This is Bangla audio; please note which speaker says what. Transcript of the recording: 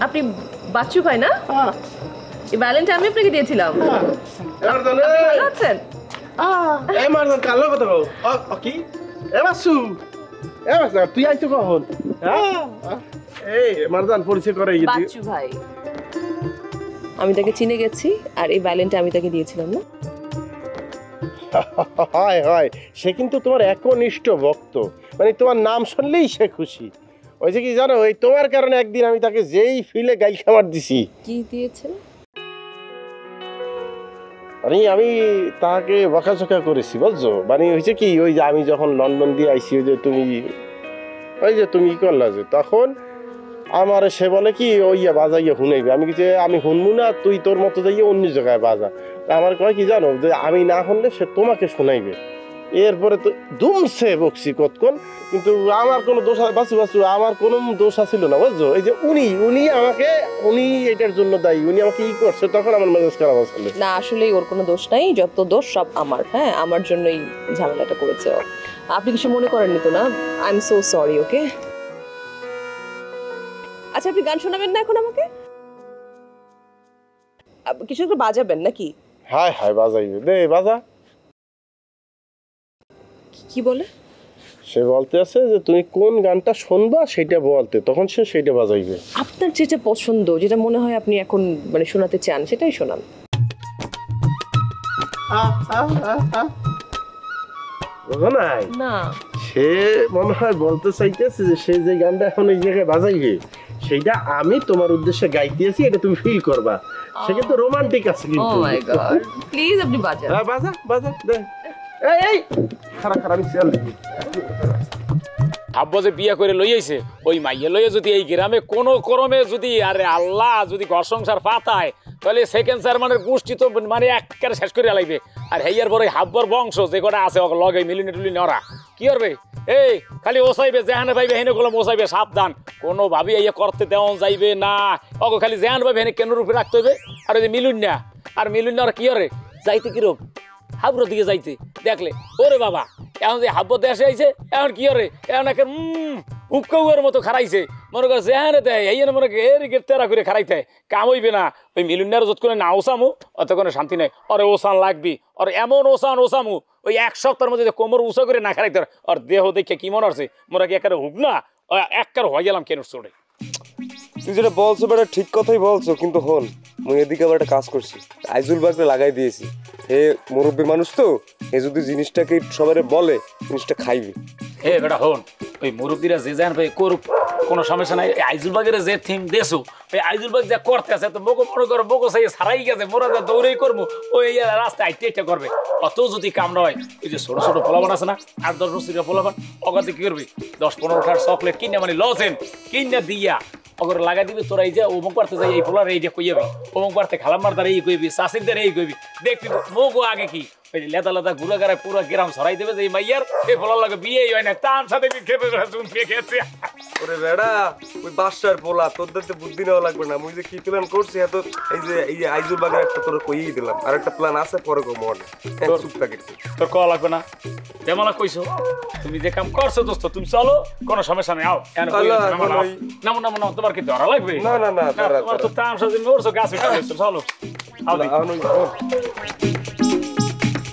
Speaker 1: আপনি বাচ্চু ভাই না? এই ভ্যালেন্টাইন আমি আপনাকে দিয়েছিলাম। ভালো আছেন?
Speaker 2: এই মারজান কালো কথা বল। কি এ বাসু এ বাসু তুই আইছো কখন? এই মারজান পরিচয় করে গেছি।
Speaker 1: বাচ্চু ভাই, আমি তাকে চিনে গেছি আর এই ভ্যালেন্টাইন আমি তাকে দিয়েছিলাম না?
Speaker 2: হয় হয়, সে কিন্তু তোমার একনিষ্ঠ ভক্ত, মানে তোমার নাম শুনলেই সে খুশি। ওই যে কি জানো, ওই তোমার কারণে একদিন আমি তাকে যেই ফিলে গাইল খাবার দিছি।
Speaker 1: কি দিয়েছেন?
Speaker 2: মানে আমি তাকে বকাঝকা করেছি বুঝছো, মানে হয়েছে কি ওই যে আমি যখন লন্ডন দিয়ে আইসি, ওই যে তুমি ই করলা যে তখন আমার সে বলে কি ওই বাজাইয়া শুনাইবে। আমি কিছু আমি শুনবো না, তুই তোর মতো যাইয়ে অন্য জায়গায় বাজা। আমার কয় কি জানো, যে আমি না শুনলে সে তোমাকে শোনাইবে। এরপরে তো দুমছে বকছি কতক্ষণ, কিন্তু আমার কোনো দোষ বাঁচু আমার কোনো দোষ ছিল না বুঝছো। এই যে উনি এটার জন্য দায়ী, উনি আমাকে ই করছে, তখন আমার মেজাজ খারাপ আসলে।
Speaker 1: না আসলে ওর কোনো দোষ নাই, যত দোষ সব আমার। হ্যাঁ, আমার জন্যই ঝামেলাটা করেছে ও। আপনি কিছু মনে করেননি তো না? I am so sorry. Okay, আচ্ছা আপনি গান শোনাবেন না এখন আমাকে? কিছু একটা বাজাবেন নাকি?
Speaker 2: হায় হায় বাজাইবে দে বাজা।
Speaker 1: কি বলে?
Speaker 2: সে বলতে আছে যে তুমি কোন গানটা শুনবা সেটা বলতে, তখন সে সেটা বাজাইবে।
Speaker 1: আপনার যেটা পছন্দ, যেটা মনে হয় আপনি এখন মানে শোনাতে চান, সেটাই শোনান।
Speaker 2: বুঝো নাই?
Speaker 1: না
Speaker 2: সে মনে হয় বলতে চাইতেছে যে সে যে গানটা এখন এই জায়গায় বাজাইবে সেইটা আমি তোমার উদ্দেশ্যে গাইতেছি, এটা তুমি ফিল করবা। সে কিন্তু রোমান্টিক আছে কিন্তু।
Speaker 1: ও মাই গড, প্লিজ আপনি বাজান।
Speaker 2: হ্যাঁ বাজা বাজা দে। এই খারাপ খারাপ আমি চেয়ার দেখি।
Speaker 3: আব্বা যে বিয়ে করে লই আইছে, ওই মাইয়া লইয়া যদি এই গ্রামে কোনো করমে যদি আরে আল্লাহ যদি ঘর সংসার পাতায়, তাহলে সেকেন্ড চেয়ারম্যানের গোষ্ঠী তো মানে একেবারে শেষ করে লাইবে। আর হেয়ার পরে হাব্বর বংশ যে কটা আছে লগে মিলিনে টুলিনে ওরা কি করবে? এই খালি ওসাইবে, যেহানে পাইবে হেনে গুলো ওসাইবে, সাবধান কোনো ভাবি ইয়ে করতে দেওয়া যাইবে না। ওগো খালি যেহান পাইবে হেনে কেন রূপে রাখতে হইবে। আর ওই যে মিলুন না আর কি করে যাইতে কিরম হাবুর দিকে যাইতে দেখলে ওরে বাবা, এখন যে হাব্বর দেশে আইছে এখন কি করে, এখন একে হুক্কাউয়ের মতো খারাইছে। মনে করে যেহানে দেয় এই মনে করে এর তেরা করে খারাইতে কাম হইবে না। ওই মিলুনিয়ার যত করে না ওসামু অত কোনো শান্তি নেই। ওরে ওসান লাগবি, ওর এমন ওসামু ওই এক সপ্তাহের মধ্যে কোমর উঁচা করে না খারাইতে। ওর দেহ দেখে কি মনে হচ্ছে মোরা কি একেবারে হুক না একবার হয়ে গেলাম কেন চড়ে।
Speaker 4: তুই যেটা বলছো বেটা ঠিক কথাই বলছো, কিন্তু হন মুই এদিকে আবার একটা কাজ করছি, আইজুল বাগরে লাগাই দিয়েছি। হে মুরব্বী মানুষ তো, এ যদি জিনিসটাকে সবাই বলে জিনিসটা খাইবি।
Speaker 3: হে বেটা হন, ওই মুরব্বীরা যে যান ভাই করুক কোনো সমস্যা নাই। আইজুলবাগের যে থিম দেছো ওই আইজুলবাগ যা করতে আছে তো মোগো মনে করো মোগো সাই সারাই গেছে, মোরা যা দৌড়েই করবো ওই রাস্তায় আইটে করবে। অত যদি কাম নয়, ওই যে ছোট ছোট পোলাবান আছে না 8-10 বছরের পোলাবান, অগাতে কি করবি 10-15টার চকলেট কিনে মানে লজেন কিনে দিয়া অগর লাগাই দিবি। তোরা এই যে অমুক পারতে যাই এই পোলার এইটা কইয়াবি, অমুক পারতে খালাম্মার দ্বারা এই কইবি, চাষির এই কইবি, দেখবি মোগো আগে কি ওই লেদা লেদা গুলা গাড়ায় পুরো গ্রাম ছড়াই দেবে যে এই মাইয়ার এই পোলার লাগে বিয়ে হয় না, তার সাথে খেতে খেতে।
Speaker 4: ওরে বেড়া ওই বাসার পোলা, তোদের তো বুদ্ধি নেওয়া লাগবে না। মুই যে কি প্ল্যান করছি এত, এই যে আইজুল বাগের একটা তোর কইই দিলাম, আর একটা প্ল্যান আছে পরে কো মন চুপ থাকে।
Speaker 3: তোর কল লাগবে না, যেমন কইছো তুমি যে কাম করছো দোস্ত, তুমি চলো কোনো সমস্যা নেই। আও নামো নামো নামো, তোমার কি ধরা লাগবে?
Speaker 4: না না না,
Speaker 3: তোমার তো তার সাথে মোরছো গাছ চলো।